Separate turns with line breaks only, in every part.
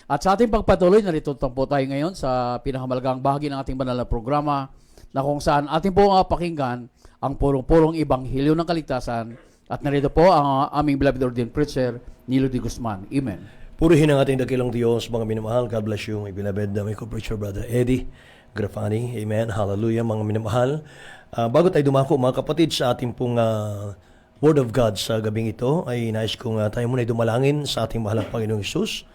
At sa ating pagpatuloy, narito po tayo ngayon sa pinakamalagang bahagi ng ating banal na programa na kung saan ating po pakinggan ang purong-purong ibanghilyo ng kaligtasan. At narito po ang aming beloved ordained preacher, Nilo D. Guzman. Amen.
Purihin ang ating dakilang Diyos, mga minamahal. God bless you, my beloved, my co-preacher, Brother Eddie Grafani. Amen. Hallelujah, mga minamahal. Bago tayo dumako, mga kapatid, sa ating pong Word of God sa gabing ito, ay nais kong tayo muna dumalangin sa ating mahalang Panginoong Hesus.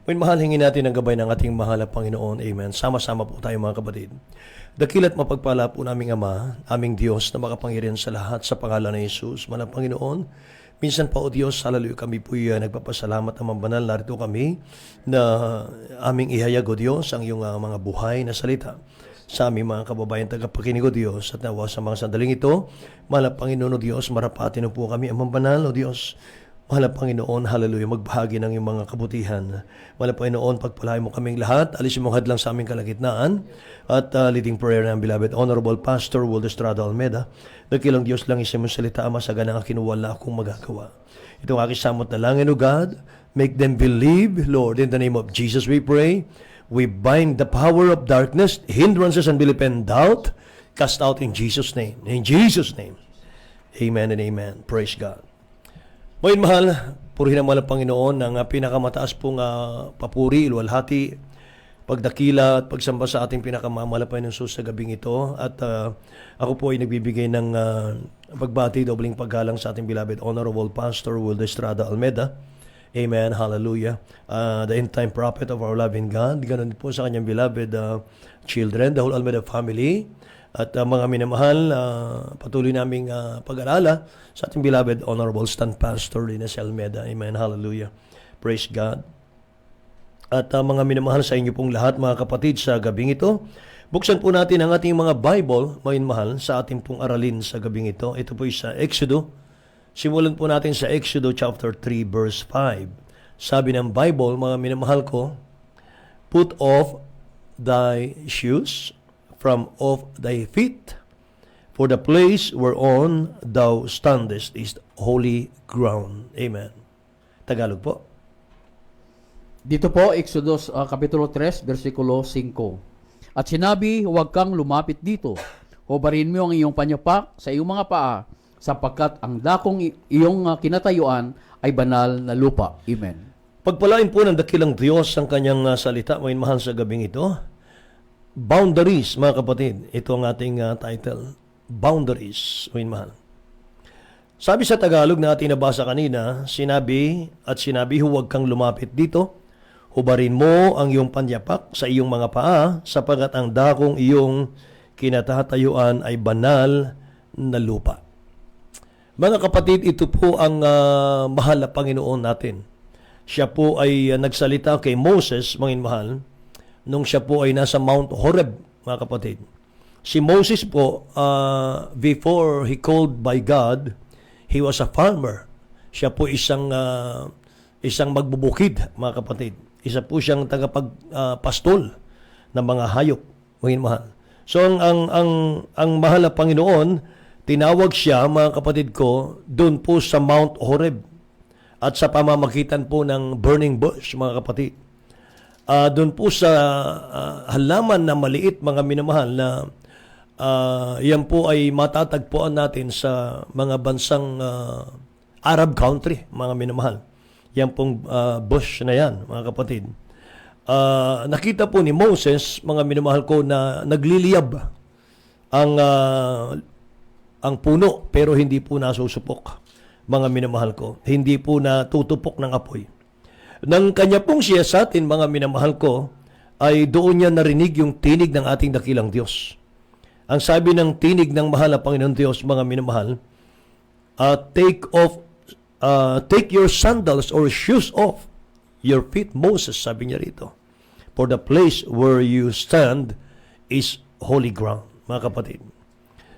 Mahal, hingin natin ang gabay ng ating mahalang Panginoon. Amen. Sama-sama po tayo, mga kapatid. Dakilat mapagpala po naming Ama, aming Diyos na makapangyarihan sa lahat, sa pangalan ng Hesus. Mahalang Panginoon, minsan pa, O Diyos, hallelujah, kami po nagpapasalamat naman banal. Narito kami na aming ihayag, O Diyos, ang iyong mga buhay na salita sa aming mga kababayan tagapakinig, O Diyos, at nawa sa mga sandaling ito, mahalang Panginoon, O Diyos, marapatin po kami, Amang Banal, O Diyos. Mahalang Panginoon, hallelujah, magbahagi ng iyong mga kabutihan. Mahalang Panginoon, pagpalain mo kaming lahat, alisin mo hadlang sa aming kalagitnaan, at leading prayer ng beloved Honorable Pastor Will Estrada Almeda, dakilang Diyos lang isa mong salita, Ama, sa ganang kinuwala akong magagawa. Itong aking samot na langin, O God, make them believe, Lord, in the name of Jesus we pray. We bind the power of darkness, hindrances, unbelief, and doubt, cast out in Jesus' name. In Jesus' name. Amen and amen. Praise God. Ngayon, mahal, purihin ang mahal ng Panginoon ng pinakamataas pong papuri, luwalhati, pagdakila at pagsamba sa ating pinakamamalapay ng Sus sa gabing ito. At ako po ay nagbibigay ng pagbati, dobling paggalang sa ating beloved Honorable Pastor Will Estrada Almeda. Amen, hallelujah. The end-time prophet of our loving God. Ganun po sa kanyang beloved children, the whole Almeda family. At mga minamahal, patuloy naming pag-alala sa ating beloved Honorable Stand Pastor Ines Almeda. Amen, hallelujah. Praise God. At mga minamahal sa inyo pong lahat, mga kapatid, sa gabing ito, buksan po natin ang ating mga Bible, mga minamahal, sa ating pong aralin sa gabing ito. Ito po sa Exodo. Simulan po natin sa Exodo chapter 3 verse 5. Sabi ng Bible, mga minamahal ko, put off thy shoes from off thy feet, for the place whereon thou standest is holy ground. Amen. Tagalog po.
Dito po, Exodus Kapitulo 3, versikulo 5. At sinabi, huwag kang lumapit dito. Hubarin mo ang iyong panyapak sa iyong mga paa, sapagkat ang dakong iyong kinatayuan ay banal na lupa. Amen.
Pagpalain po ng dakilang Diyos ang kanyang salita, may mahal sa gabing ito. Boundaries, mga kapatid. Ito ang ating title. Boundaries, may mahal. Sabi sa Tagalog na ating nabasa kanina, sinabi, huwag kang lumapit dito. Hubarin mo ang iyong panyapak sa iyong mga paa, sapagkat ang dakong iyong kinatatayuan ay banal na lupa. Mga kapatid, ito po ang mahal na Panginoon natin. Siya po ay nagsalita kay Moses, mga mahal, nung siya po ay nasa Mount Horeb, mga kapatid. Si Moses po, before he called by God, he was a farmer. Siya po isang magbubukid, mga kapatid. Isa po siyang tagapagpastol ng mga hayop, mga mahal. So, ang mahal na Panginoon, tinawag siya, mga kapatid ko, doon po sa Mount Horeb at sa pamamagitan po ng burning bush, mga kapatid. Doon po sa halaman na maliit, mga minamahal, na yan po ay matatagpuan natin sa mga bansang Arab country, mga minamahal. Yan pong bush na yan, mga kapatid. Nakita po ni Moses, mga minamahal ko, na nagliliyab ang puno, pero hindi po nasusupok, mga minamahal ko. Hindi po natutupok ng apoy. Nang kanya pong siya sa atin, mga minamahal ko, ay doon niya narinig yung tinig ng ating dakilang Diyos. Ang sabi ng tinig ng mahal na Panginoon Diyos, mga minamahal, take your sandals or shoes off your feet, Moses, sabi niya rito. For the place where you stand is holy ground, mga kapatid.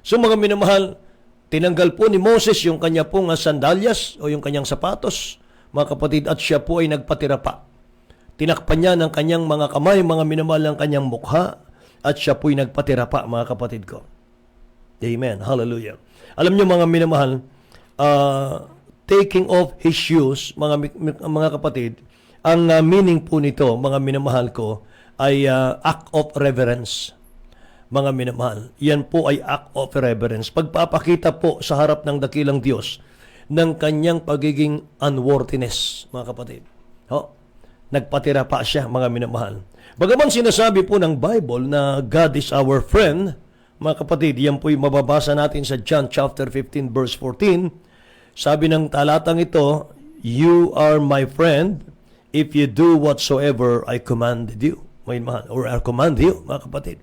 So mga minamahal, tinanggal po ni Moses yung kanya pong sandalyas o yung kanyang sapatos, mga kapatid, at siya po ay nagpatira pa. Tinakpan niya ng kanyang mga kamay, mga minamahal, ng kanyang mukha, at siya po ay nagpatira pa, mga kapatid ko. Amen. Hallelujah. Alam niyo, mga minamahal, taking off his shoes, mga kapatid, Ang meaning po nito, mga minamahal ko, ay act of reverence. Mga minamahal, yan po ay act of reverence. Pagpapakita po sa harap ng dakilang Diyos ng kanyang pagiging unworthiness, mga kapatid. Nagpatira pa siya, mga minamahal. Bagaman sinasabi po ng Bible na God is our friend, mga kapatid, yan po'y mababasa natin sa John chapter 15 verse 14. Sabi ng talatang ito, "You are my friend if you do whatsoever I commanded you." Mga mahal, or I command you, mga kapatid.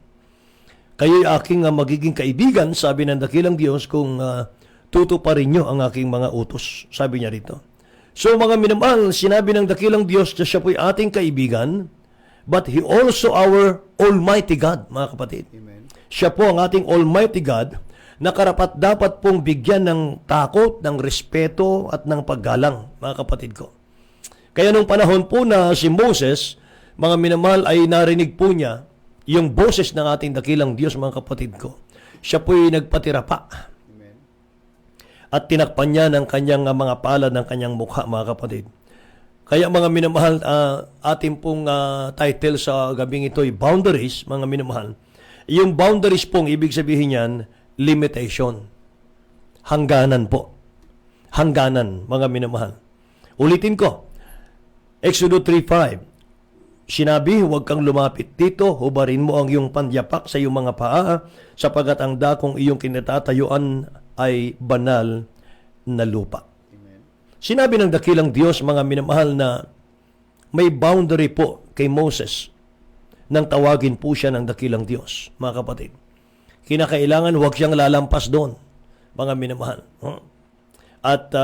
Kayo'y aking magiging kaibigan, sabi ng dakilang Diyos, kung tutuparin nyo ang aking mga utos. Sabi niya rito. So mga minamahal, sinabi ng dakilang Diyos na siya po'y ating kaibigan, but He also our Almighty God, mga kapatid.
Amen.
Siya po ang ating Almighty God na karapat dapat pong bigyan ng takot, ng respeto at ng paggalang, mga kapatid ko. Kaya nung panahon po na si Moses, mga minamahal, ay narinig po niya yung boses ng ating dakilang Diyos, mga kapatid ko. Siya po'y nagpatira pa.
Amen.
At tinakpan niya ng kanyang mga palad ng kanyang mukha, mga kapatid. Kaya mga minamahal, ating pong title sa gabing ito ay boundaries, mga minamahal. Yung boundaries pong, ibig sabihin yan, limitation. Hangganan po. Hangganan, mga minamahal. Ulitin ko. Exodus 3:5. Sinabi, huwag kang lumapit dito, hubarin mo ang iyong panyapak sa iyong mga paa, sapagat ang dakong iyong kinatatayuan ay banal na lupa.
Amen.
Sinabi ng dakilang Diyos, mga minamahal, na may boundary po kay Moses nang tawagin po siya ng dakilang Diyos, mga kapatid. Kinakailangan huwag siyang lalampas doon, mga minamahal. At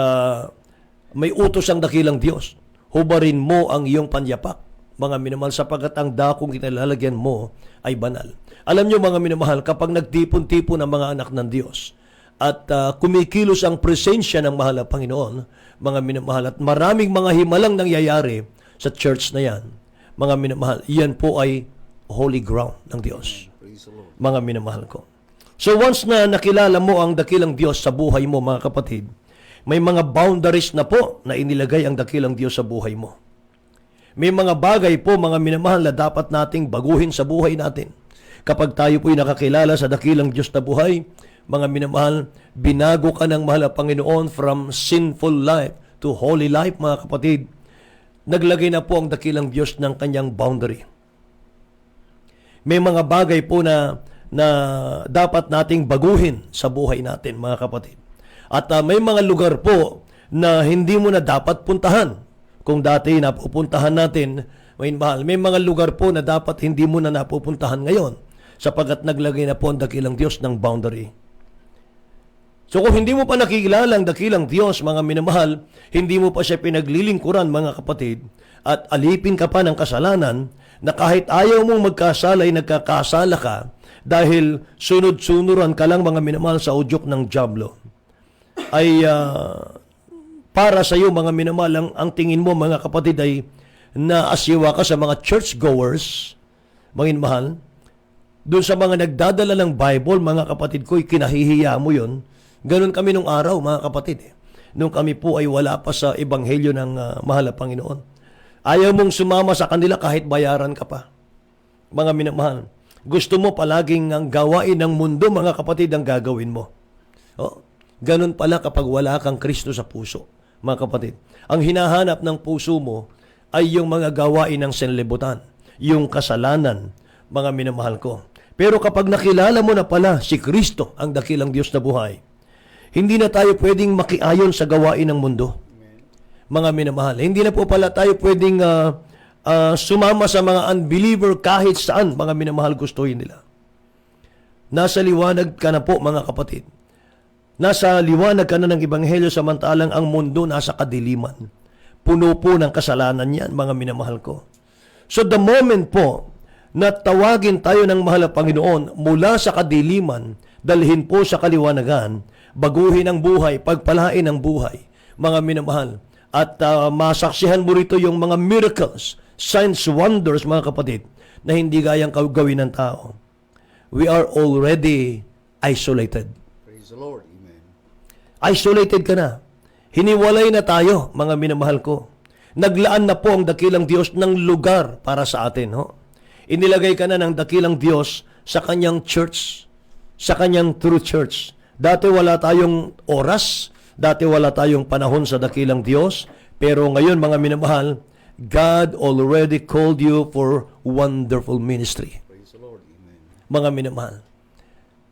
may utos ang dakilang Diyos, hubarin mo ang iyong panyapak, mga minamahal, sapagat ang dakong kinalalagyan mo ay banal. Alam nyo, mga minamahal, kapag nagtipon-tipon ang mga anak ng Diyos at kumikilos ang presensya ng mahal na Panginoon, mga minamahal, at maraming mga himalang nangyayari sa church na yan, mga minamahal, iyan po ay holy ground ng Diyos.
Praise the Lord.
Mga minamahal ko. So once na nakilala mo ang dakilang Diyos sa buhay mo, mga kapatid, may mga boundaries na po na inilagay ang dakilang Diyos sa buhay mo. May mga bagay po, mga minamahal, na dapat nating baguhin sa buhay natin. Kapag tayo po'y nakakilala sa dakilang Diyos na buhay, mga minamahal, binago ka ng mahal na Panginoon from sinful life to holy life, mga kapatid. Naglagay na po ang dakilang Diyos ng kanyang boundary. May mga bagay po na dapat nating baguhin sa buhay natin, mga kapatid. At may mga lugar po na hindi mo na dapat puntahan. Kung dati napupuntahan natin, may mga lugar po na dapat hindi mo na napupuntahan ngayon, sapagat naglagay na po ang dakilang Diyos ng boundary. So kung hindi mo pa nakikilala ang dakilang Diyos, mga minamahal, hindi mo pa siya pinaglilingkuran, mga kapatid, at alipin ka pa ng kasalanan, na kahit ayaw mong magkasala ay nagkakasala ka, dahil sunod-sunuran ka lang, mga minamahal, sa udyok ng dyablo, ay para sa iyo, mga minamahal, ang tingin mo, mga kapatid, ay naasiwa ka sa mga churchgoers, mga minamahal, doon sa mga nagdadala ng Bible, mga kapatid ko, kinahihiya mo yun. Ganon kami nung araw, mga kapatid. Nung kami po ay wala pa sa ebanghelyo ng mahal na Panginoon. Ayaw mong sumama sa kanila kahit bayaran ka pa. Mga minamahal, gusto mo palaging ang gawain ng mundo, mga kapatid, ang gagawin mo. Ganon pala kapag wala kang Kristo sa puso, mga kapatid. Ang hinahanap ng puso mo ay yung mga gawain ng sanlibutan, yung kasalanan, mga minamahal ko. Pero kapag nakilala mo na pala si Kristo, ang dakilang Diyos na buhay, hindi na tayo pwedeng makiayon sa gawain ng mundo. Mga minamahal, hindi na po pala tayo pwedeng sumama sa mga unbeliever kahit saan, mga minamahal, gustuhin nila. Nasa liwanag ka na po, mga kapatid. Nasa liwanag ka na ng ebanghelyo, samantalang ang mundo nasa kadiliman. Puno po ng kasalanan yan, mga minamahal ko. So the moment po na tawagin tayo ng mahal na Panginoon mula sa kadiliman, dalhin po sa kaliwanagan, baguhin ang buhay, pagpalain ang buhay, mga minamahal. At masaksihan mo rito yung mga miracles, signs, wonders, mga kapatid, na hindi gayang gawin ng tao. We are already isolated.
Praise the Lord. Amen.
Isolated ka na. Hiniwalay na tayo, mga minamahal ko. Naglaan na po ang dakilang Diyos ng lugar para sa atin. Ho? Inilagay ka na ng dakilang Diyos sa kanyang church, sa kanyang true church. Dati wala tayong oras, dati wala tayong panahon sa dakilang Diyos, pero ngayon mga minamahal, God already called you for wonderful ministry. Mga minamahal,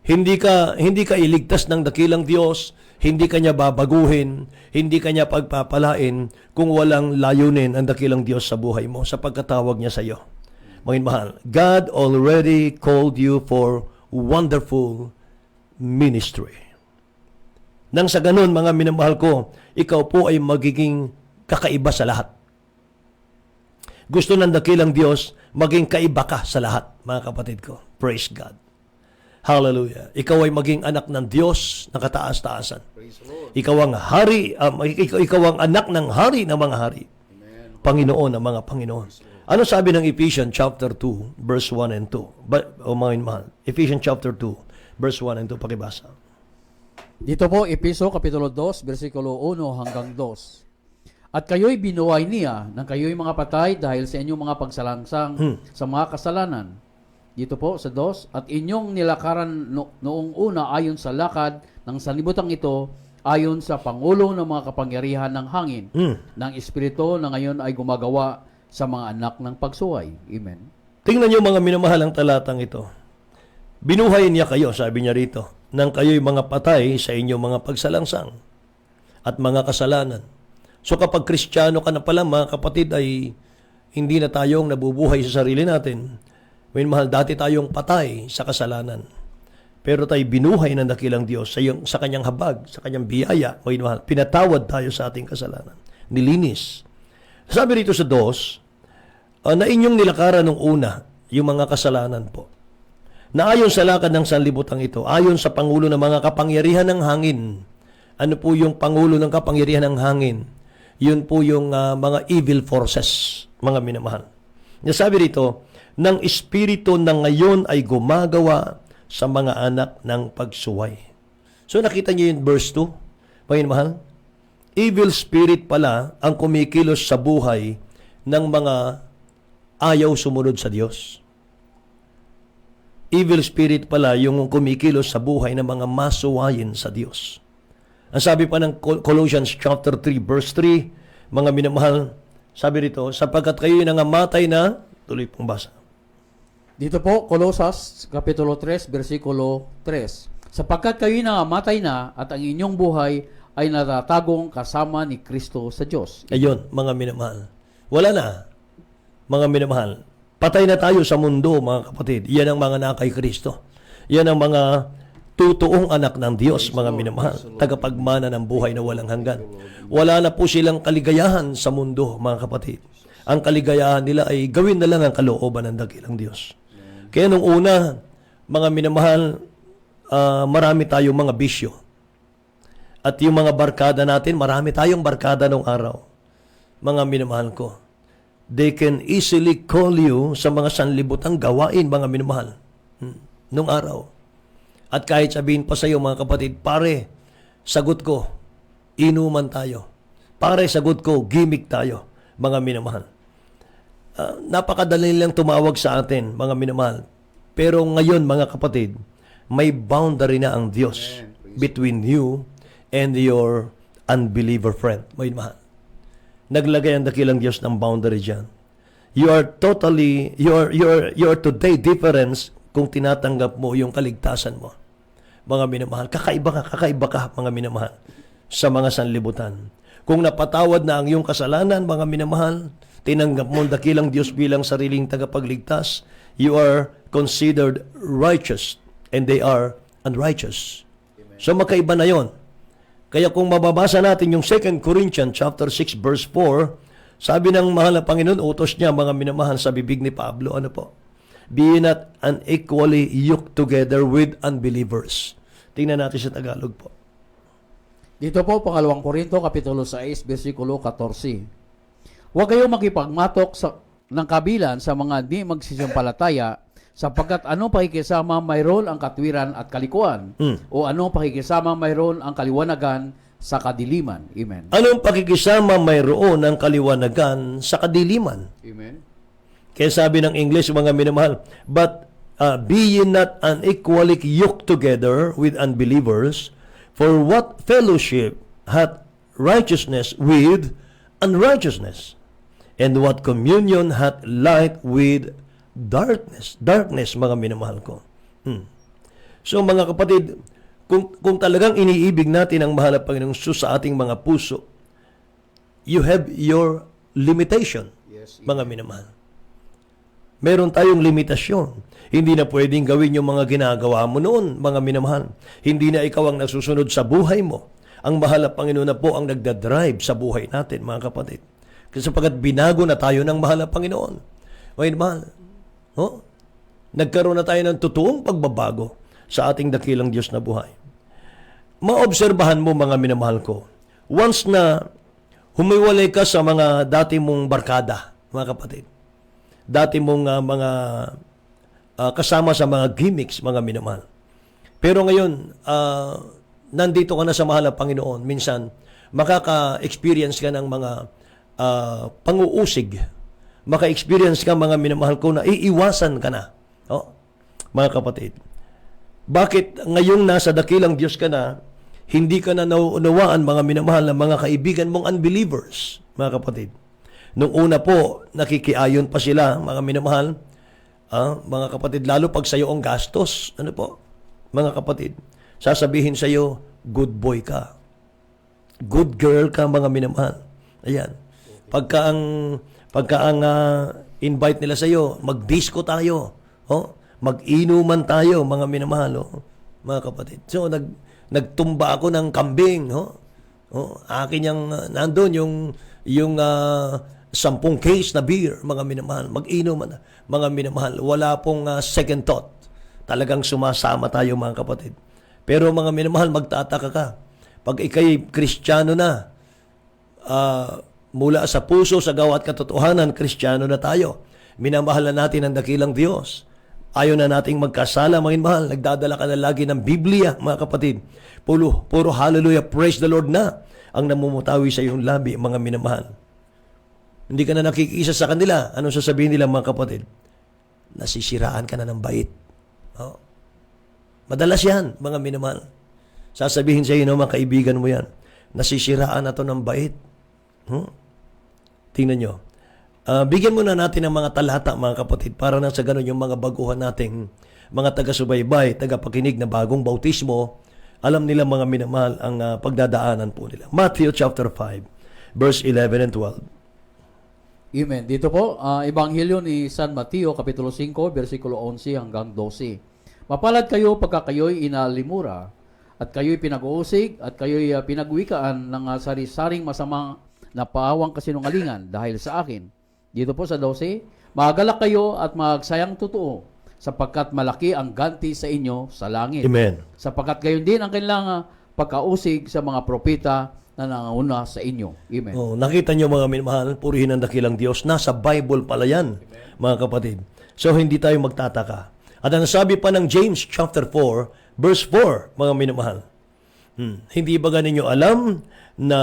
hindi ka iligtas ng dakilang Diyos, hindi ka niya babaguhin, hindi ka niya pagpapalain kung walang layunin ang dakilang Diyos sa buhay mo, sa pagkatawag niya sa iyo. Mga mahal, God already called you for wonderful ministry. Nang sa ganun, mga minamahal ko, ikaw po ay magiging kakaiba sa lahat. Gusto ng dakilang Diyos, maging kaiba ka sa lahat, mga kapatid ko. Praise God. Hallelujah. Ikaw ay maging anak ng Diyos na kataas-taasan. Ikaw ang hari, ikaw ang anak ng hari ng mga hari. Amen. Panginoon ng mga Panginoon. Ano sabi ng Ephesians chapter 2, verse 1 and 2? Mga mahal. Ephesians chapter 2, verse 1 and 2, pakibasa.
Dito po, Episo, Kapitulo 2, versikulo 1 hanggang 2. At kayo'y binuhay niya nang kayo'y mga patay dahil sa inyong mga pagsalangsang sa mga kasalanan. Dito po sa 2, at inyong nilakaran noong una ayon sa lakad ng sanlibutan ito, ayon sa pangulo ng mga kapangyarihan ng hangin, ng Espiritu na ngayon ay gumagawa sa mga anak ng pagsuway. Amen.
Tingnan niyo mga minamahal ang talatang ito. Binuhay niya kayo, sabi niya rito, nang kayo'y mga patay sa inyong mga pagsalangsang at mga kasalanan. So kapag Kristiyano ka na pala, mga kapatid, ay hindi na tayong nabubuhay sa sarili natin. Mahal, dati tayong patay sa kasalanan. Pero tayo binuhay ng dakilang Diyos sa kanyang habag, sa kanyang biyaya. Mahal, pinatawad tayo sa ating kasalanan. Nilinis. Sabi rito sa 2, na inyong nilakaran nung una, yung mga kasalanan po. Na ayon sa lakad ng sanlibutan ito, ayon sa pangulo ng mga kapangyarihan ng hangin. Ano po yung pangulo ng kapangyarihan ng hangin? Yun po yung mga evil forces, mga minamahal. Sabi rito, ng Espiritu na ngayon ay gumagawa sa mga anak ng pagsuway. So nakita niyo yung verse 2, mga minamahal? Evil spirit pala ang kumikilos sa buhay ng mga ayaw sumunod sa Diyos. Evil spirit pala yung kumikilos sa buhay ng mga masuwayin sa Diyos. Ang sabi pa ng Colossians chapter 3 verse 3, mga minamahal, sabi rito, sapagkat kayo'y nangamatay na, tuloy pong basa.
Dito po, Colosas, Kapitulo 3, versikulo 3. Sapagkat kayo'y nangamatay na at ang inyong buhay ay natatagong kasama ni Kristo sa Diyos.
Ayun, mga minamahal. Wala na, mga minamahal. Patay na tayo sa mundo, mga kapatid. Yan ang mga nakay Kristo. Yan ang mga tutuong anak ng Diyos, mga minamahal. Tagapagmana ng buhay na walang hanggan. Wala na po silang kaligayahan sa mundo, mga kapatid. Ang kaligayahan nila ay gawin na lang ang kalooban ng dakilang Diyos. Kaya nung una, mga minamahal, marami tayong mga bisyo. At yung mga barkada natin, marami tayong barkada nung araw. Mga minamahal ko. They can easily call you sa mga sanlibutang gawain, mga minamahal, nung araw. At kahit sabihin pa sa iyo, mga kapatid, pare, sagot ko, inuman tayo. Pare, sagot ko, gimmick tayo, mga minamahal. Napakadali lang tumawag sa atin, mga minamahal. Pero ngayon, mga kapatid, may boundary na ang Diyos between you and your unbeliever friend. Mga minamahal. Naglagay ang dakilang Diyos ng boundary dyan. You are today difference kung tinatanggap mo yung kaligtasan mo. Mga minamahal, kakaiba ka, mga minamahal, sa mga sanlibutan. Kung napatawad na ang iyong kasalanan, mga minamahal, tinanggap mo ang dakilang Diyos bilang sariling tagapagligtas, you are considered righteous and they are unrighteous. So magkaiba na yon. Kaya kung mababasa natin yung 2 Corinthians chapter 6 verse 4, sabi ng mahal na Panginoon, utos niya mga minamahal sa bibig ni Pablo, ano po? Be not unequally yoked together with unbelievers. Tingnan natin sa Tagalog po.
Dito po, 2 Korinto, Kapitulo 6, versikulo 14. Huwag kayong makipagmatok ng kabilan sa mga di magsisimpalataya, sapagkat anong pakikisama mayroon ang katwiran at kalikuan, o anong pakikisama mayroon ang kaliwanagan sa kadiliman. Amen.
Anong pakikisama mayroon ng kaliwanagan sa kadiliman?
Amen.
Kaya sabi ng English, mga minamahal, but be ye not unequally yoked together with unbelievers, for what fellowship hath righteousness with unrighteousness? And what communion hath light with darkness? Darkness, mga minamahal ko. So mga kapatid, kung talagang iniibig natin ang mahal na Panginoong Jesus sa ating mga puso, you have your limitation,
Yes,
mga minamahal. Meron tayong limitasyon. Hindi na pwedeng gawin yung mga ginagawa mo noon, mga minamahal. Hindi na ikaw ang nasusunod sa buhay mo. Ang mahal na Panginoon na po ang nagdadrive sa buhay natin, mga kapatid. Kasi sapagkat binago na tayo ng mahal na Panginoon. Mga mahal, nagkaroon na tayo ng totoong pagbabago sa ating dakilang Diyos na buhay. Maobserbahan mo, mga minamahal ko, once na humiwalay ka sa mga dati mong barkada, mga kapatid, dati mong mga kasama sa mga gimmicks, mga minamahal. Pero ngayon, nandito ka na sa mahal na Panginoon, minsan, makaka-experience ka ng mga panguusig. Maka-experience ka, mga minamahal ko, na iiwasan ka na. Mga kapatid. Bakit ngayong nasa dakilang Diyos ka na, hindi ka na nauunawaan, mga minamahal, na mga kaibigan mong unbelievers, mga kapatid? Nung una po, nakikiayon pa sila, mga minamahal, mga kapatid, lalo pag sa'yo ang gastos, ano po, mga kapatid, sasabihin sa'yo, good boy ka. Good girl ka, mga minamahal. Ayan. Pagka ang invite nila sa'yo, mag-disco tayo, mag-inuman tayo, mga minamahal, mga kapatid. So, nagtumba ako ng kambing, akin yung, nandun yung 10 case na beer, mga minamahal, mag-inuman, mga minamahal, wala pong second thought. Talagang sumasama tayo, mga kapatid. Pero mga minamahal, magtataka ka. Pag ikay Kristiyano na, mula sa puso, sa gawa at katotohanan, Kristiyano na tayo. Minamahal na natin ang dakilang Diyos. Ayaw na nating magkasala, mga minamahal. Nagdadala ka na lagi ng Biblia, mga kapatid. Puro hallelujah, praise the Lord na ang namumutawi sa iyong labi, mga minamahal. Hindi ka na nakikisa sa kanila. Anong sasabihin nila, mga kapatid? Nasisiraan ka na ng bait. Madalas yan, mga minamahal. Sasabihin sa iyo, mga kaibigan mo yan, nasisiraan na to ng bait. Tingnan nyo. Bigyan muna natin ng mga talata, mga kapatid, para na sa ganun yung mga baguhan nating mga taga-subaybay, taga-pakinig na bagong bautismo, alam nila, mga minamahal, ang pagdadaanan po nila. Matthew chapter 5, verse 11 and 12.
Amen. Dito po, Ebanghelyo ni San Mateo, Kapitulo 5, versikulo 11 hanggang 12. Mapalad kayo pagka kayo'y inalimura, at kayo'y pinag-uusig, at kayo'y pinagwikaan ng sari-saring masamang na paawang kasinungalingan dahil sa akin. Dito po sa 12, magalak kayo at magsayang totoo, sapagkat malaki ang ganti sa inyo sa langit.
Amen.
Sapagkat gayon din ang kanilang pagkausig sa mga propeta na nangauna sa inyo. Amen.
Nakita nyo, mga minamahal, purihin ang dakilang Diyos. Nasa Bible pala yan, mga kapatid. So, hindi tayo magtataka. At ang sabi pa ng James chapter 4, verse 4, mga minamahal, hindi ba ganinyo alam na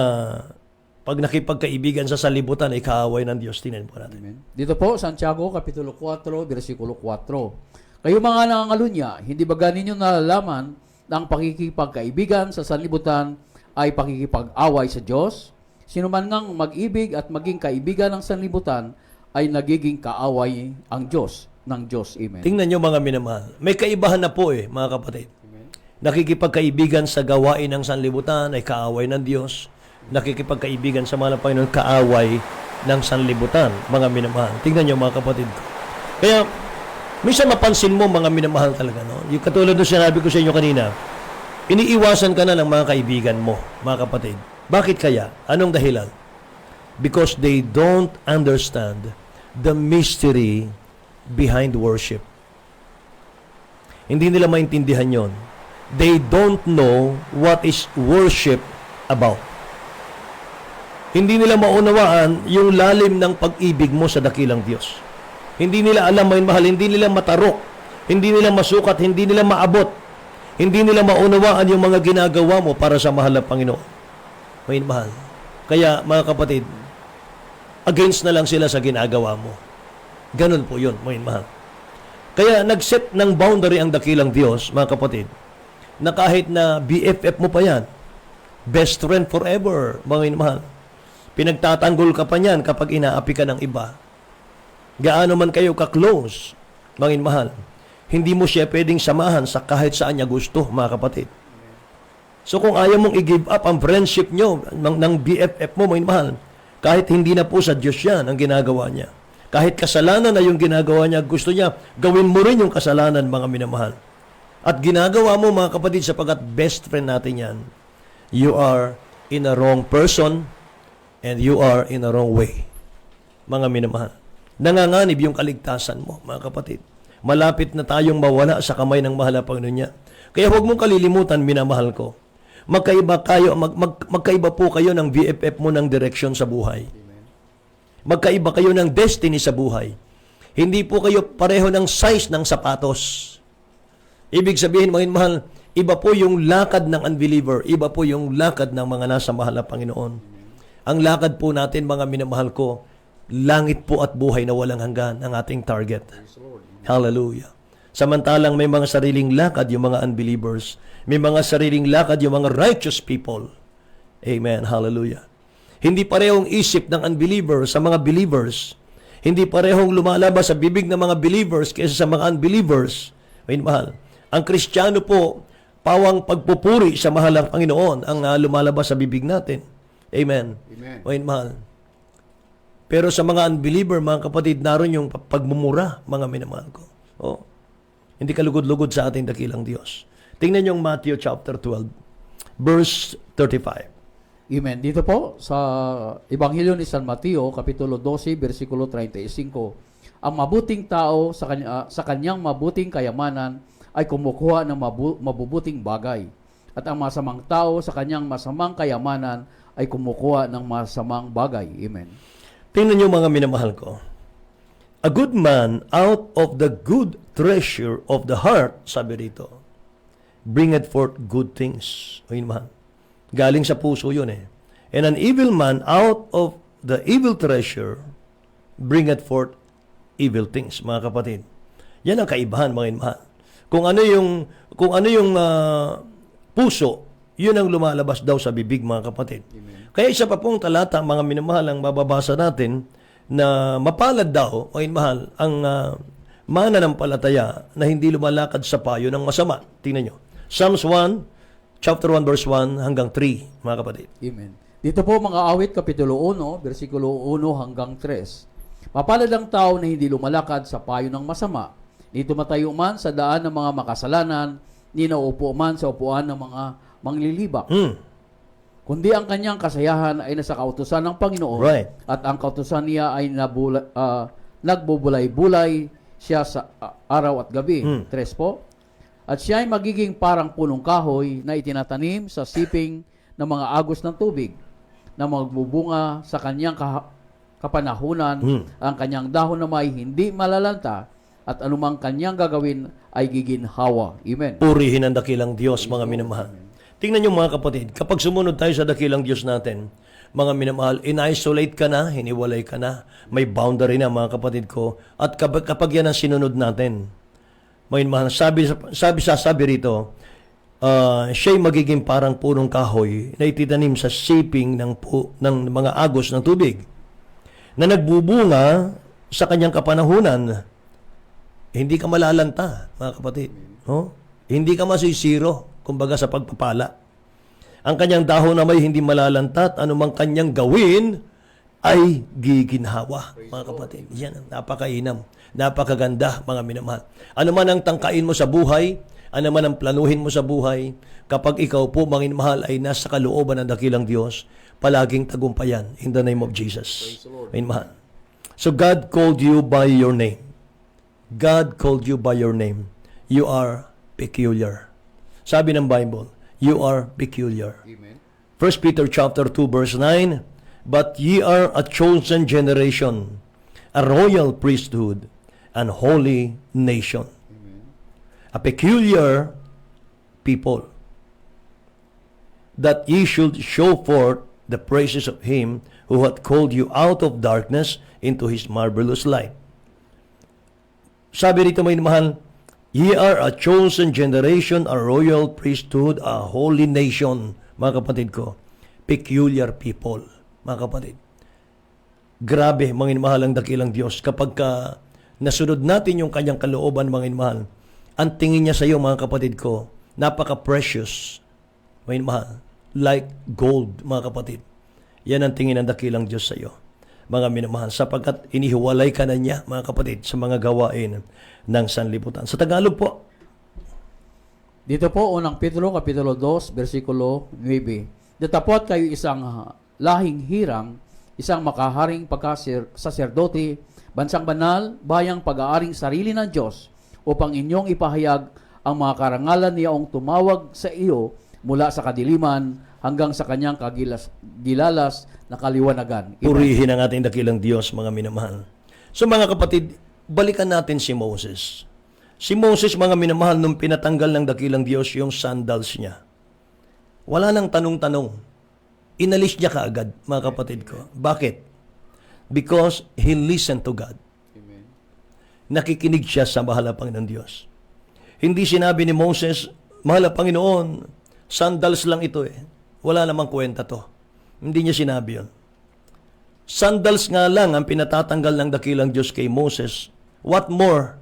pag nakipagkaibigan sa salibutan ay kaaway ng Diyos? Tingnan po natin.
Amen. Dito po, Santiago, Kapitulo 4, versikulo 4. Kayo mga nangangalunya, hindi ba ganinyo nalalaman na ang pakikipagkaibigan sa sanlibutan ay pakikipag-away sa Diyos? Sino man ngang mag-ibig at maging kaibigan ng sanlibutan ay nagiging kaaway ang Diyos ng Diyos. Amen.
Tingnan nyo, mga minamahal. May kaibahan na po mga kapatid. Amen. Nakikipagkaibigan sa gawain ng sanlibutan ay kaaway ng Diyos. Nakikipagkaibigan sa mga Panginoon, kaaway ng sanlibutan, mga minamahal. Tingnan nyo, mga kapatid ko. Kaya, minsan mapansin mo, mga minamahal talaga, no? Yung katulad na sinabi ko sa inyo kanina, iniiwasan ka na ng mga kaibigan mo, mga kapatid. Bakit kaya? Anong dahilan? Because they don't understand the mystery behind worship. Hindi nila maintindihan yon. They don't know what is worship about. Hindi nila maunawaan yung lalim ng pag-ibig mo sa dakilang Diyos. Hindi nila alam, mga mahal, hindi nila matarok, hindi nila masukat, hindi nila maabot, hindi nila maunawaan yung mga ginagawa mo para sa mahal na Panginoon. Mga minamahal. Kaya, mga kapatid, against na lang sila sa ginagawa mo. Ganun po yun, mga minamahal. Kaya, nag-set ng boundary ang dakilang Diyos, mga kapatid, na kahit na BFF mo pa yan, best friend forever, mga minamahal. Pinagtatanggol ka pa niyan kapag inaapi ka ng iba. Gaano man kayo ka-close, mga minamahal, hindi mo siya pwedeng samahan sa kahit saan niya gusto, mga kapatid. So kung ayaw mong i-give up ang friendship nyo ng BFF mo, mga minamahal, kahit hindi na po sa Diyos yan ang ginagawa niya. Kahit kasalanan na yung ginagawa niya, gusto niya, gawin mo rin yung kasalanan, mga minamahal. At ginagawa mo, mga kapatid, sapagat best friend natin yan, you are in a wrong person and you are in a wrong way. Mga minamahal. Nanganganib yung kaligtasan mo, mga kapatid. Malapit na tayong mawala sa kamay ng mahal na Panginoon niya. Kaya huwag mong kalilimutan, minamahal ko. Magkaiba po kayo ng BFF mo ng direksyon sa buhay. Magkaiba kayo ng destiny sa buhay. Hindi po kayo pareho ng size ng sapatos. Ibig sabihin, mga mahal, iba po yung lakad ng unbeliever, iba po yung lakad ng mga nasa mahal na Panginoon. Ang lakad po natin, mga minamahal ko, langit po at buhay na walang hanggan ang ating target. Hallelujah. Samantalang may mga sariling lakad yung mga unbelievers. May mga sariling lakad yung mga righteous people. Amen. Hallelujah. Hindi parehong isip ng unbelievers sa mga believers. Hindi parehong lumalabas sa bibig ng mga believers kaysa sa mga unbelievers. May mahal. Ang Kristiyano po, pawang pagpupuri sa mahal ng Panginoon ang lumalabas sa bibig natin. Amen.
Amen.
May mahal. Pero sa mga unbeliever, mga kapatid, naroon yung pagmumura, mga minamahal ko. Oh. Hindi kalugod-lugod sa ating dakilang Diyos. Tingnan yung Matthew chapter 12, verse 35.
Amen. Dito po sa Ebanghelyo ni San Mateo, Kapitulo 12, versikulo 35, ang mabuting tao sa kanyang mabuting kayamanan ay kumukuha ng mabubuting bagay. At ang masamang tao sa kanyang masamang kayamanan ay kumukuha ng masamang bagay. Amen.
Tingnan nyo, mga minamahal ko. A good man out of the good treasure of the heart, sabi rito, bringeth forth good things. O yun, mahal. Galing sa puso yun eh. And an evil man out of the evil treasure bringeth forth evil things, mga kapatid. Yan ang kaibahan, mga mahal. Kung ano yung puso, yun ang lumalabas daw sa bibig, mga kapatid. Amen. Kaya isa pa pong talata, mga minamahal, ang mababasa natin, na mapalad daw, o mahal, ang mananampalataya na hindi lumalakad sa payo ng masama. Tingnan nyo. Psalms 1, chapter 1, verse 1 hanggang 3, mga kapatid.
Amen. Dito po mga awit, Kapitulo 1, versikulo 1 hanggang 3. Mapalad ang tao na hindi lumalakad sa payo ng masama, ni tumatayo man sa daan ng mga makasalanan, ni naupo man sa upuan ng mga manglilibak. Kundi ang kanyang kasayahan ay nasa kautusan ng Panginoon.
Right.
At ang kautusan niya ay nagbubulay-bulay siya sa araw at gabi. 3 po. At siya ay magiging parang punong kahoy na itinatanim sa siping ng mga agos ng tubig, na magbubunga sa kanyang kapanahunan. Ang kanyang dahon na may hindi malalanta, at anumang kanyang gagawin ay giginhawa. Amen.
Purihin ang dakilang Diyos, mga minamahal. Tingnan nyo, mga kapatid, kapag sumunod tayo sa dakilang Diyos natin, mga minamahal, in-isolate ka na, hiniwalay ka na, may boundary na, mga kapatid ko, at kapag yan ang sinunod natin, mga minamahal, sabi rito, siya'y magiging parang punong kahoy na ititanim sa siping ng mga agos ng tubig, na nagbubunga sa kanyang kapanahunan. Hindi ka malalanta, mga kapatid. No? Hindi ka masisiro, kumbaga sa pagpapala. Ang kanyang dahon na may hindi malalantat, anumang kanyang gawin ay giginhawa, mga kapatid. Yan, napakainam, napakaganda, mga minamahal. Ano man ang tangkain mo sa buhay, ano man ang planuhin mo sa buhay, kapag ikaw po, mga minamahal, ay nasa kalooban ng dakilang Diyos, palaging tagumpayan in the name of Jesus. Minamahal. So God called you by your name. God called you by your name. You are peculiar. Sabi ng Bible, you are peculiar.
Amen.
1 Peter chapter 2 verse 9, but ye are a chosen generation, a royal priesthood, and holy nation.
Amen.
A peculiar people, that ye should show forth the praises of Him who hath called you out of darkness into His marvelous light. Sabi rito, mga mahal, ye are a chosen generation, a royal priesthood, a holy nation, mga kapatid ko. Peculiar people, mga kapatid. Grabe, mga mahal, ang dakilang Diyos. Kapag nasunod natin yung kanyang kalooban, mga mahal, ang tingin niya sa iyo, mga kapatid ko, napaka-precious, mga mahal, like gold, mga kapatid. Yan ang tingin ng dakilang Diyos sa iyo, mga minamahal, sapagkat inihiwalay ka na niya, mga kapatid, sa mga gawain ng sanlibutan. Sa Tagalog po.
Dito po, unang Pedro, Kapitulo 2, versikulo 9. Datapot kayo isang lahing hirang, isang makaharing pagkasaserdote, bansang banal, bayang pag-aaring sarili ng Diyos, upang inyong ipahayag ang mga karangalan niyang tumawag sa iyo mula sa kadiliman hanggang sa kanyang gilalas na kaliwanagan.
Purihin ang ating dakilang Diyos, mga minamahal. So mga kapatid, balikan natin si Moses. Si Moses, mga minamahal, nung pinatanggal ng dakilang Diyos yung sandals niya, wala nang tanong-tanong. Inalis niya kaagad, mga kapatid ko. Bakit? Because he listened to God.
Amen.
Nakikinig siya sa mahal na Panginoon Diyos. Hindi sinabi ni Moses, mahal na Panginoon, sandals lang ito eh. Wala namang kwenta to. Hindi niya sinabi yun. Sandals nga lang ang pinatatanggal ng dakilang Diyos kay Moses. What more?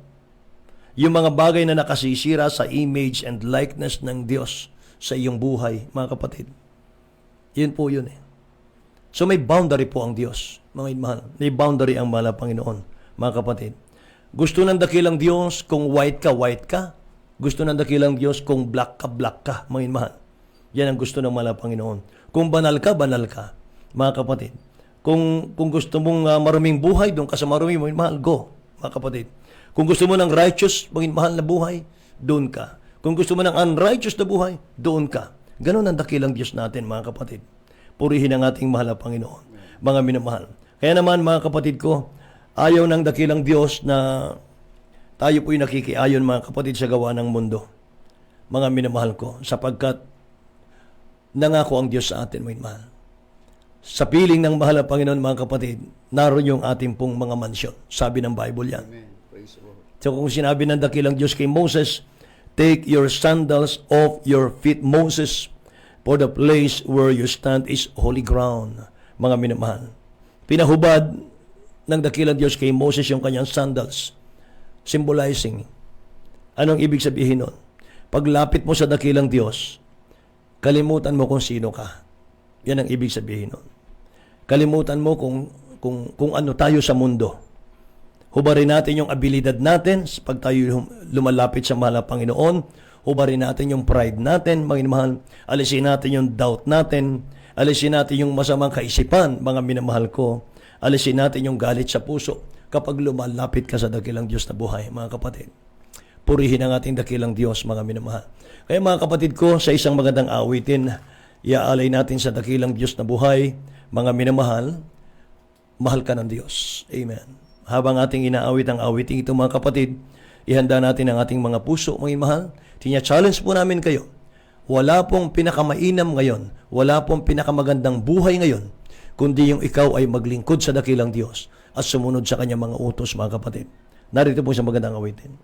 Yung mga bagay na nakasisira sa image and likeness ng Diyos sa iyong buhay, mga kapatid. Yun po yun eh. So may boundary po ang Diyos, mga mahal. May boundary ang mahal na Panginoon, mga kapatid. Gusto ng dakilang Diyos kung white ka, white ka. Gusto ng dakilang Diyos kung black ka, mga mahal. Yan ang gusto ng mahal na Panginoon. Kung banal ka, mga kapatid. Kung gusto mong maruming buhay, doon ka sa maruming, mga mahal, go, mga kapatid. Kung gusto mo ng righteous, mga mahal na buhay, doon ka. Kung gusto mo ng unrighteous na buhay, doon ka. Ganon ang dakilang Diyos natin, mga kapatid. Purihin ang ating mahal na Panginoon, mga minamahal. Kaya naman, mga kapatid ko, ayaw ng dakilang Diyos na tayo po'y nakikiayon, mga kapatid, sa gawa ng mundo. Mga minamahal ko, sapagkat nangako ang Diyos sa atin, mga mahal. Sa piling ng mahal na Panginoon, mga kapatid, naroon yung ating pong mga mansyon. Sabi ng Bible yan.
Amen. Praise the Lord.
So kung sinabi ng dakilang Diyos kay Moses, take your sandals off your feet, Moses, for the place where you stand is holy ground. Mga minamahal. Pinahubad ng dakilang Diyos kay Moses yung kanyang sandals, symbolizing. Anong ibig sabihin nun? Paglapit mo sa dakilang Diyos, kalimutan mo kung sino ka. Yan ang ibig sabihin nun. Kalimutan mo kung ano tayo sa mundo. Hubarin natin yung abilidad natin pag tayo lumalapit sa mahal na Panginoon. Hubarin natin yung pride natin, mga minamahal. Alisin natin yung doubt natin. Alisin natin yung masamang kaisipan, mga minamahal ko. Alisin natin yung galit sa puso kapag lumalapit ka sa dakilang Diyos na buhay, mga kapatid. Purihin ang ating dakilang Diyos, mga minamahal. Kaya mga kapatid ko, sa isang magandang awitin, iaalay natin sa dakilang Diyos na buhay, mga minamahal, mahal ka ng Diyos. Amen. Habang ating inaawit ang awiting ito, mga kapatid, ihanda natin ang ating mga puso, mga mahal. Tinya-challenge po namin kayo. Wala pong pinakamainam ngayon, wala pong pinakamagandang buhay ngayon, kundi yung ikaw ay maglingkod sa dakilang Diyos at sumunod sa kanyang mga utos, mga kapatid. Narito po sa magandang awitin.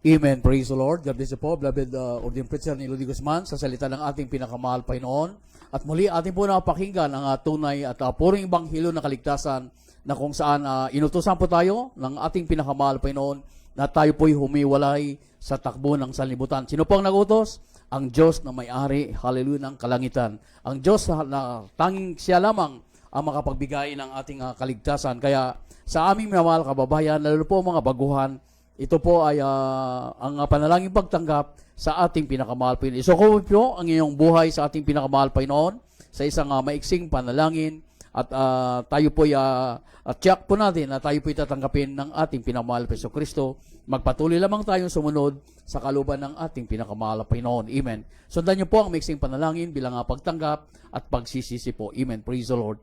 Amen. Praise the Lord. God bless you po, beloved ordained preacher ni Lodi Guzman, sa salita ng ating pinakamahal Panginoon. At muli ating po napakinggan ang tunay at puring ibanghilyo na kaligtasan na kung saan inutusan po tayo ng ating pinakamahal Panginoon na tayo po'y humiwalay sa takbo ng sanlibutan. Sino po ang nagutos? Ang Diyos na may-ari, hallelujah, ng kalangitan. Ang Diyos na tanging siya lamang ang makapagbigay ng ating kaligtasan. Kaya sa aming minamahal kababayan, lalo po mga baguhan, ito po ay ang panalangin pagtanggap sa ating pinakamahal Panginoon. Isuko po ang iyong buhay sa ating pinakamahal Panginoon sa isang maiksing panalangin at tayo po check po natin na tayo po tatanggapin ng ating pinakamahal Hesus Kristo. Magpatuloy lamang tayong sumunod sa kaluban ng ating pinakamahal Panginoon. Amen. Sundan niyo po ang maiksing panalangin bilang pagtanggap at pagsisisi po. Amen. Praise the Lord.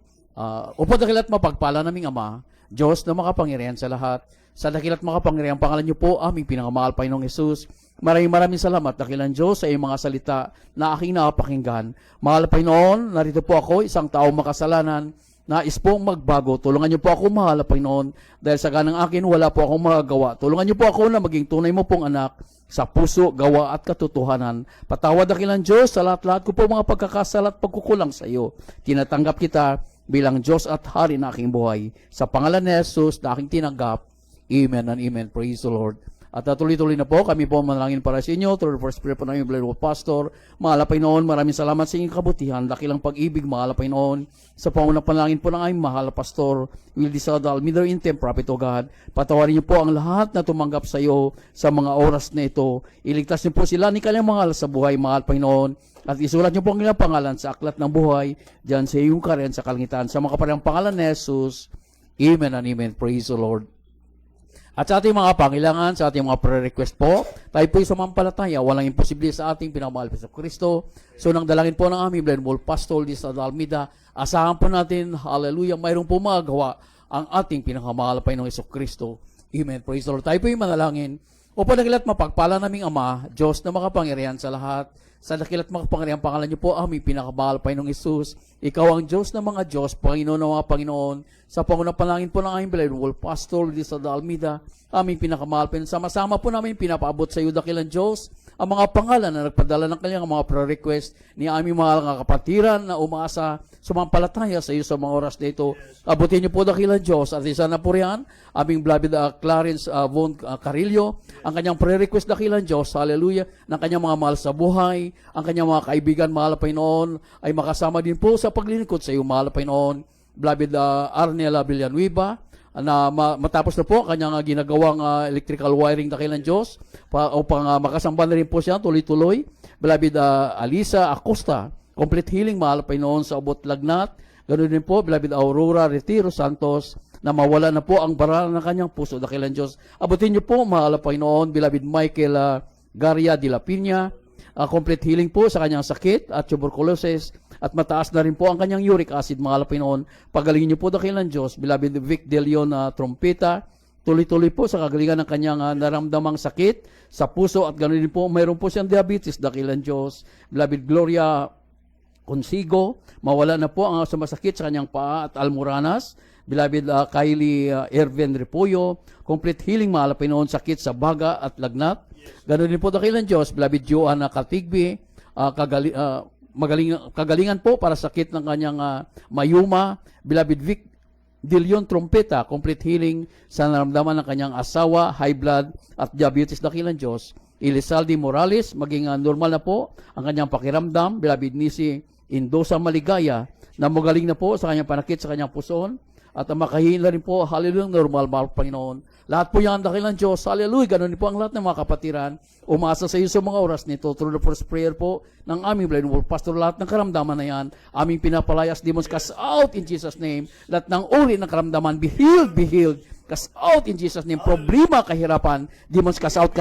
Upo dakilat mapagpala naming Ama, Diyos na makapangyarihan sa lahat. Sa dakilat makapangyarihan pangalan niyo po, aming pinangamahal Panginoong Hesus. Maraming salamat, dakilan Diyos, sa iyong mga salita na aking napakinggan. Mahal Panginoon, narito po ako, isang taong makasalanan, nais pong magbago. Tulungan niyo po ako, mahal Panginoon, dahil sa ganang akin, wala po akong magagawa. Tulungan niyo po ako na maging tunay mo pong anak sa puso, gawa at katotohanan. Patawad dakilan Diyos, sa lahat-lahat ko po mga pagkakasala at pagkukulang sa iyo. Tinatanggap kita bilang Diyos at Hari na aking buhay. Sa pangalan ni Jesus na aking tinanggap, amen and amen. Praise the Lord. At tuloy-tuloy na po, kami po manalangin para sa inyo. Through the first prayer po namin, Blessed Pastor. Mahal Panginoon, maraming salamat sa inyong kabutihan. Dakilang pag-ibig, mahal Panginoon. Sa pangunang panalangin po ng aming mahal Pastor, Will Disadal, Middle Intem, Prophet o God. Patawarin niyo po ang lahat na tumanggap sa iyo sa mga oras na ito. Iligtas niyo po sila ni kanyang mahal sa buhay, mahal Panginoon. At isulat niyo po ang ilang pangalan sa aklat ng buhay, diyan sa iyong karen sa kalangitan. Sa mga kaparehang pangalan ni Jesus, amen and amen. Praise the Lord. At sa ating mga pangailangan, sa ating mga prayer request po, tayo po'y sumampalataya, walang imposible sa ating pinamahal Hesus Kristo. So nang dalangin po ng aming Blessed Pastor di sa Almeida, asahan po natin, hallelujah, mayroong po magagawa ang ating pinakamahal Panginoong Hesus Kristo. Amen. Praise the Lord. Tayo po'y manalangin. O padakilat mapagpala naming Ama, Diyos na makapangyarihan sa lahat, sa dakilat makapangyarihan pangalan niyo po, aming pinakamahal Panginoong Hesus. Ikaw ang Diyos ng mga Diyos, Panginoon ng mga Panginoon. Sa pangunang panalangin po ng aming Blessed Pastor di sa Almeida, aming pinakamahal Panginoon. Sama-sama po namin pinapaabot sa iyo, dakilan Diyos, ang mga pangalan na nagpadala ng kanyang mga prayer request ni aming mahal nga kapatiran na umaasa, sumampalataya sa iyo sa mga oras na ito. Abutin niyo po, dakilan Diyos, at isa na po riyan, aming beloved Clarence Von Carillo, ang kanyang prayer request, dakilan Diyos, hallelujah, ng kanyang mga mahal sa buhay, ang kanyang mga kaibigan, mahal Panginoon, ay makasama din po sa paglilingkod sa iyo, mahal Panginoon. Beloved Arnela Villanueva, na matapos na po kanyang ginagawang electrical wiring, dakilan Diyos, upang makasamba na rin po siya tuloy-tuloy. Beloved Alisa Acosta, complete healing, mahal Panginoon, sa abot lagnat. Ganoon din po, beloved Aurora Retiro Santos, na mawala na po ang bara ng kanyang puso, dakilan Diyos. Abutin niyo po, mahal Panginoon, beloved Michael Garia de la Piña, complete healing po sa kanyang sakit at tuberculosis, at mataas na rin po ang kanyang uric acid, mahal Panginoon. Pagalingin niyo po, dakilan Diyos, beloved Vic De Leon Trompeta, tuloy-tuloy po sa kagalingan ng kanyang naramdamang sakit sa puso, at ganoon din po, mayroon po siyang diabetes, dakilan Diyos. Beloved Gloria Consigo, mawala na po ang sumasakit sa kanyang paa at almoranas. Beloved Kylie Ervin Repollo, complete healing, mahal Panginoon, sakit sa baga at lagnat. Ganoon din po, dakilan Diyos, beloved Joanna Katigbi, kagalingan po para sakit ng kanyang mayuma. Beloved Vic De Leon Trompeta, complete healing sa naramdaman ng kanyang asawa, high blood at diabetes, dakilan Diyos. Elizalde Morales, maging normal na po ang kanyang pakiramdam. Beloved Nisi Indosa Maligaya, na magaling na po sa kanyang panakit sa kanyang puson, at makahila rin po, hallelujah, normal, mahal Panginoon. Lahat po yan, dakilan Diyos, hallelujah. Ganon din po ang lahat ng mga kapatiran. Umasa sa iyo sa mga oras nito, through the first prayer po ng aming Blessed Pastor, lahat ng karamdaman na yan, aming pinapalayas, demons, cast out in Jesus' name. Lahat ng uri ng karamdaman, be healed, cast out in Jesus' name. Problema, kahirapan, demons, cast out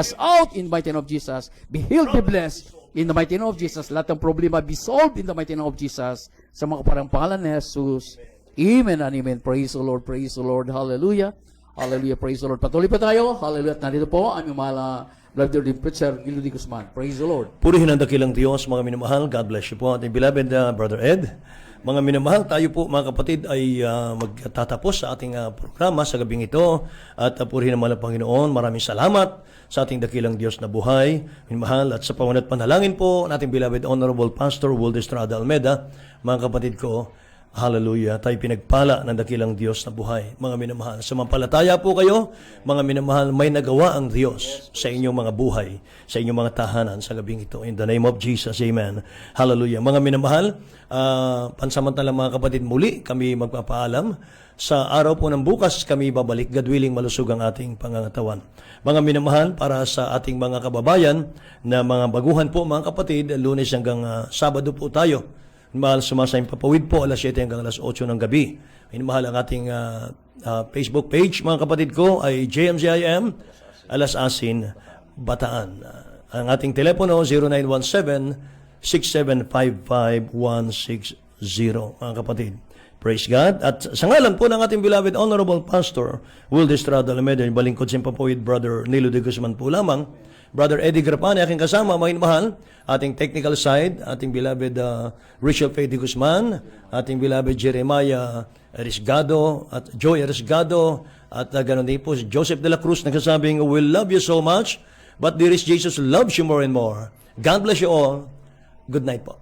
in the mighty name of Jesus. Be healed, be blessed in the mighty name of Jesus. Lahat ng problema, be solved in the mighty name of Jesus. Sa mga parang pangalan ni Jesus. Amen and amen. Praise the Lord, hallelujah. Hallelujah, praise the Lord. Patuloy pa tayo, hallelujah. At nandito po ang aming mahal beloved ordained preacher, Lodi Guzman. Praise the Lord.
Purihin ang dakilang Diyos, mga minamahal. God bless you po. Ating beloved Brother Ed. Mga minamahal, tayo po mga kapatid ay magtatapos sa ating programa sa gabing ito at purihin naman ang Panginoon. Maraming salamat sa ating dakilang Diyos na buhay, minamahal, at sa pamunat panalangin po nating beloved Honorable Pastor Will Estrada Almeda. Mga kapatid ko, hallelujah, tayo pinagpala ng dakilang Diyos na buhay. Mga minamahal, sumampalataya po kayo. Mga minamahal, may nagawa ang Diyos sa inyong mga buhay, sa inyong mga tahanan sa gabing ito. In the name of Jesus, amen. Hallelujah. Mga minamahal, pansamantala mga kapatid, muli kami magpapaalam. Sa araw po ng bukas, kami babalik. God willing, malusog ang ating pangangatawan. Mga minamahal, para sa ating mga kababayan na mga baguhan po mga kapatid, Lunes hanggang Sabado po tayo. Mahal, sumasayang papawid po alas 7 hanggang alas 8 ng gabi. Mahal, ang ating Facebook page, mga kapatid ko, ay JMZIM, Alas Asin, Bataan. Ang ating telepono, 0917-6755-160, mga kapatid. Praise God. At sa ngalan po ng ating beloved Honorable Pastor Will Estrada Almeda, yung balingkod sa papawid, Brother Nilo de Guzman po lamang, Brother Eddie Grapani, aking kasama, mga mahal, ating technical side, ating beloved Rachel Faye de Guzman, ating beloved Jeremiah Erisgado, at Joy Erisgado, at ganoon din po si Joseph de la Cruz, nagsasabing, we love you so much, but dearest Jesus loves you more and more. God bless you all. Good night po.